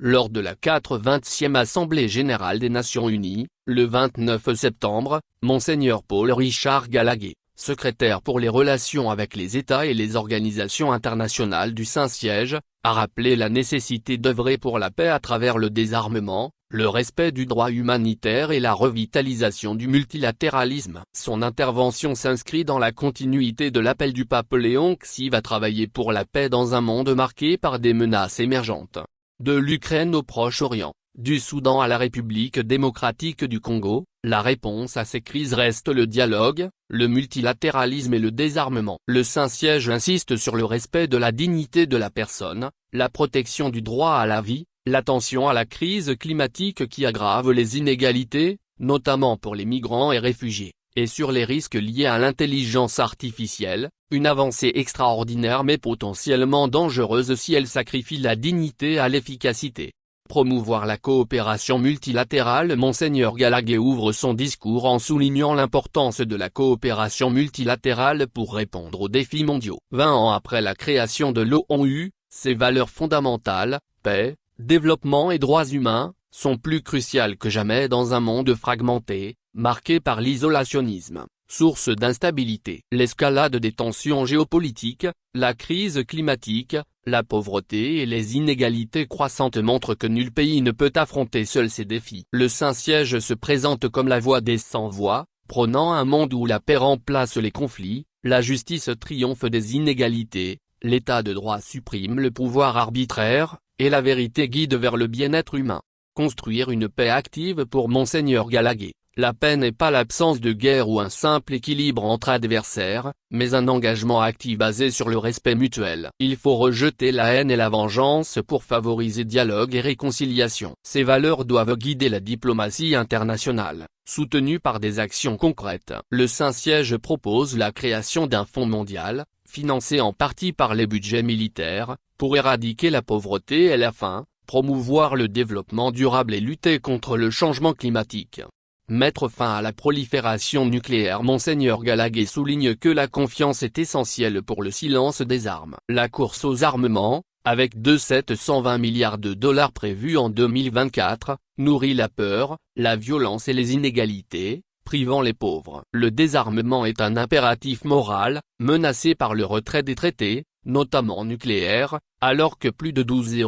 lors de la 80e Assemblée générale des Nations unies, le 29 septembre, Monseigneur Paul Richard Gallagher, secrétaire pour les relations avec les États et les organisations internationales du Saint-Siège, a rappelé la nécessité d'œuvrer pour la paix à travers le désarmement, le respect du droit humanitaire et la revitalisation du multilatéralisme. Son intervention s'inscrit dans la continuité de l'appel du pape Léon XI à travailler pour la paix dans un monde marqué par des menaces émergentes. De l'Ukraine au Proche-Orient, du Soudan à la République démocratique du Congo, la réponse à ces crises reste le dialogue, le multilatéralisme et le désarmement. Le Saint-Siège insiste sur le respect de la dignité de la personne, la protection du droit à la vie, l'attention à la crise climatique qui aggrave les inégalités, notamment pour les migrants et réfugiés, et sur les risques liés à l'intelligence artificielle, une avancée extraordinaire mais potentiellement dangereuse si elle sacrifie la dignité à l'efficacité. Promouvoir la coopération multilatérale. Monseigneur Gallagher ouvre son discours en soulignant l'importance de la coopération multilatérale pour répondre aux défis mondiaux. 20 ans après la création de l'ONU, ses valeurs fondamentales, paix, développement et droits humains, sont plus cruciales que jamais dans un monde fragmenté, marqué par l'isolationnisme, source d'instabilité. L'escalade des tensions géopolitiques, la crise climatique, la pauvreté et les inégalités croissantes montrent que nul pays ne peut affronter seul ces défis. Le Saint-Siège se présente comme la voix des sans-voix, prônant un monde où la paix remplace les conflits, la justice triomphe des inégalités, l'état de droit supprime le pouvoir arbitraire, et la vérité guide vers le bien-être humain. Construire une paix active. Pour Monseigneur Gallagher, la paix n'est pas l'absence de guerre ou un simple équilibre entre adversaires, mais un engagement actif basé sur le respect mutuel. Il faut rejeter la haine et la vengeance pour favoriser dialogue et réconciliation. Ces valeurs doivent guider la diplomatie internationale, soutenue par des actions concrètes. Le Saint-Siège propose la création d'un fonds mondial, financé en partie par les budgets militaires, pour éradiquer la pauvreté et la faim, promouvoir le développement durable et lutter contre le changement climatique. Mettre fin à la prolifération nucléaire. Monseigneur Gallagher souligne que la confiance est essentielle pour le silence des armes. La course aux armements, avec 720 milliards de dollars prévus en 2024, nourrit la peur, la violence et les inégalités, privant les pauvres. Le désarmement est un impératif moral, menacé par le retrait des traités, notamment nucléaires, alors que plus de 12,000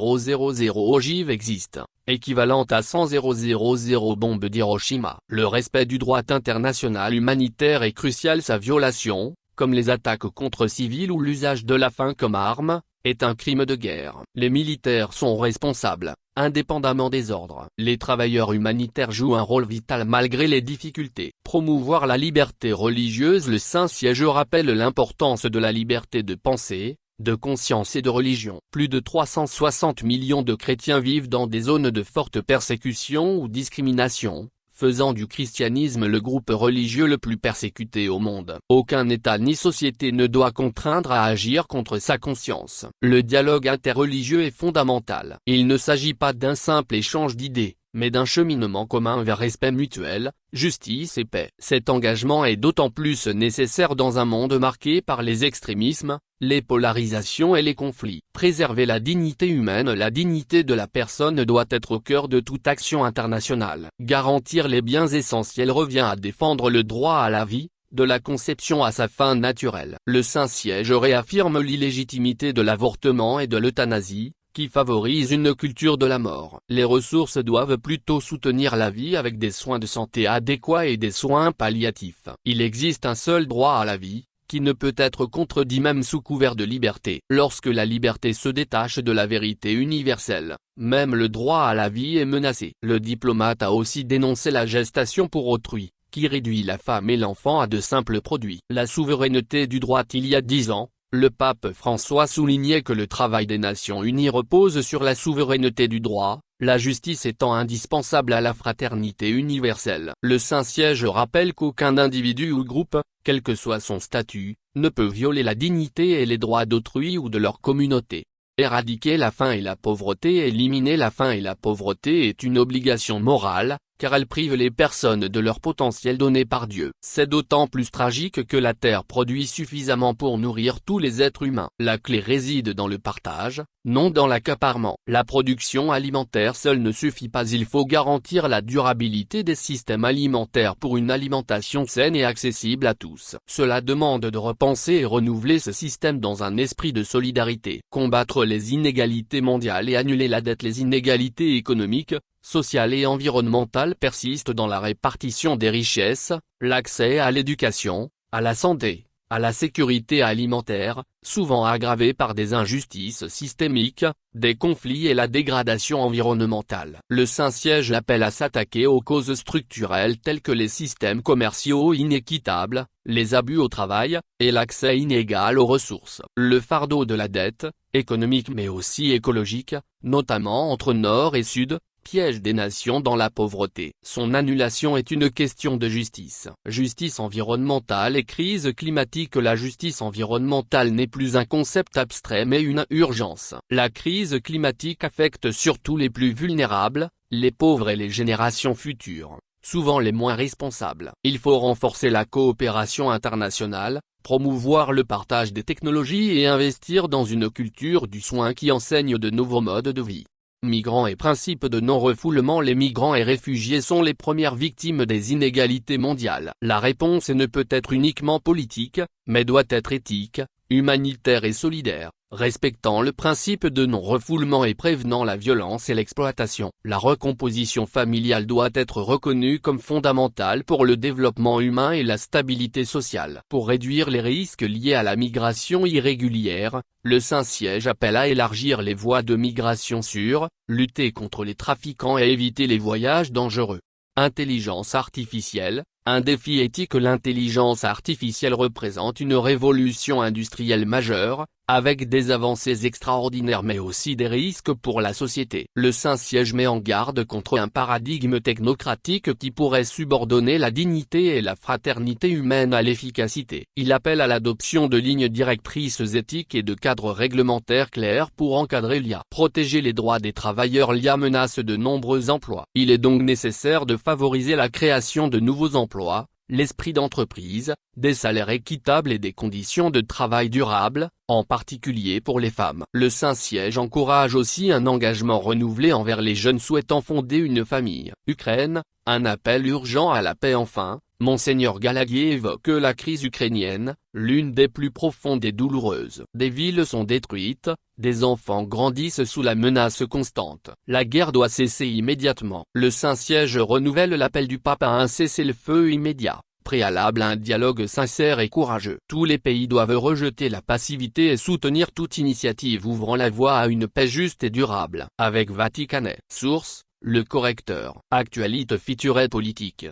ogives existent, équivalentes à 100,000 bombes d'Hiroshima. Le respect du droit international humanitaire est crucial. Sa violation, comme les attaques contre civils ou l'usage de la faim comme arme, est un crime de guerre. Les militaires sont responsables, indépendamment des ordres. Les travailleurs humanitaires jouent un rôle vital malgré les difficultés. Promouvoir la liberté religieuse. Le Saint-Siège rappelle l'importance de la liberté de pensée, de conscience et de religion. Plus de 360 millions de chrétiens vivent dans des zones de forte persécution ou discrimination, faisant du christianisme le groupe religieux le plus persécuté au monde. Aucun État ni société ne doit contraindre à agir contre sa conscience. Le dialogue interreligieux est fondamental. Il ne s'agit pas d'un simple échange d'idées, mais d'un cheminement commun vers respect mutuel, justice et paix. Cet engagement est d'autant plus nécessaire dans un monde marqué par les extrémismes, les polarisations et les conflits. Préserver la dignité humaine. La dignité de la personne doit être au cœur de toute action internationale. Garantir les biens essentiels revient à défendre le droit à la vie, de la conception à sa fin naturelle. Le Saint-Siège réaffirme l'illégitimité de l'avortement et de l'euthanasie, qui favorise une culture de la mort. Les ressources doivent plutôt soutenir la vie avec des soins de santé adéquats et des soins palliatifs. Il existe un seul droit à la vie, qui ne peut être contredit même sous couvert de liberté. Lorsque la liberté se détache de la vérité universelle, même le droit à la vie est menacé. Le diplomate a aussi dénoncé la gestation pour autrui, qui réduit la femme et l'enfant à de simples produits. La souveraineté du droit. Il y a 10 ans, le pape François soulignait que le travail des Nations Unies repose sur la souveraineté du droit, la justice étant indispensable à la fraternité universelle. Le Saint-Siège rappelle qu'aucun individu ou groupe, quel que soit son statut, ne peut violer la dignité et les droits d'autrui ou de leur communauté. Éradiquer la faim et la pauvreté. Éliminer la faim et la pauvreté est une obligation morale, car elle prive les personnes de leur potentiel donné par Dieu. C'est d'autant plus tragique que la Terre produit suffisamment pour nourrir tous les êtres humains. La clé réside dans le partage, non dans l'accaparement. La production alimentaire seule ne suffit pas, il faut garantir la durabilité des systèmes alimentaires pour une alimentation saine et accessible à tous. Cela demande de repenser et renouveler ce système dans un esprit de solidarité. Combattre les inégalités mondiales et annuler la dette. Les inégalités économiques, sociales et environnementales persistent dans la répartition des richesses, l'accès à l'éducation, à la santé, à la sécurité alimentaire, souvent aggravée par des injustices systémiques, des conflits et la dégradation environnementale. Le Saint-Siège appelle à s'attaquer aux causes structurelles telles que les systèmes commerciaux inéquitables, les abus au travail, et l'accès inégal aux ressources. Le fardeau de la dette, économique mais aussi écologique, notamment entre Nord et Sud, piège des nations dans la pauvreté. Son annulation est une question de justice. Justice environnementale et crise climatique. La justice environnementale n'est plus un concept abstrait mais une urgence. La crise climatique affecte surtout les plus vulnérables, les pauvres et les générations futures, souvent les moins responsables. Il faut renforcer la coopération internationale, promouvoir le partage des technologies et investir dans une culture du soin qui enseigne de nouveaux modes de vie. Migrants et principe de non-refoulement. Les migrants et réfugiés sont les premières victimes des inégalités mondiales. La réponse ne peut être uniquement politique, mais doit être éthique, humanitaire et solidaire, respectant le principe de non-refoulement et prévenant la violence et l'exploitation. La recomposition familiale doit être reconnue comme fondamentale pour le développement humain et la stabilité sociale. Pour réduire les risques liés à la migration irrégulière, le Saint-Siège appelle à élargir les voies de migration sûres, lutter contre les trafiquants et éviter les voyages dangereux. Intelligence artificielle, un défi éthique. L'intelligence artificielle représente une révolution industrielle majeure, avec des avancées extraordinaires mais aussi des risques pour la société. Le Saint-Siège met en garde contre un paradigme technocratique qui pourrait subordonner la dignité et la fraternité humaine à l'efficacité. Il appelle à l'adoption de lignes directrices éthiques et de cadres réglementaires clairs pour encadrer l'IA. Protéger les droits des travailleurs. L'IA menace de nombreux emplois. Il est donc nécessaire de favoriser la création de nouveaux emplois, l'esprit d'entreprise, des salaires équitables et des conditions de travail durables, en particulier pour les femmes. Le Saint-Siège encourage aussi un engagement renouvelé envers les jeunes souhaitant fonder une famille. Ukraine, un appel urgent à la paix. Enfin, Monseigneur Gallagher évoque la crise ukrainienne, l'une des plus profondes et douloureuses. Des villes sont détruites, des enfants grandissent sous la menace constante. La guerre doit cesser immédiatement. Le Saint-Siège renouvelle l'appel du pape à un cessez-le-feu immédiat, préalable à un dialogue sincère et courageux. Tous les pays doivent rejeter la passivité et soutenir toute initiative ouvrant la voie à une paix juste et durable. Avec Vaticanais. Source, Le Correcteur. Actualité featurée politique.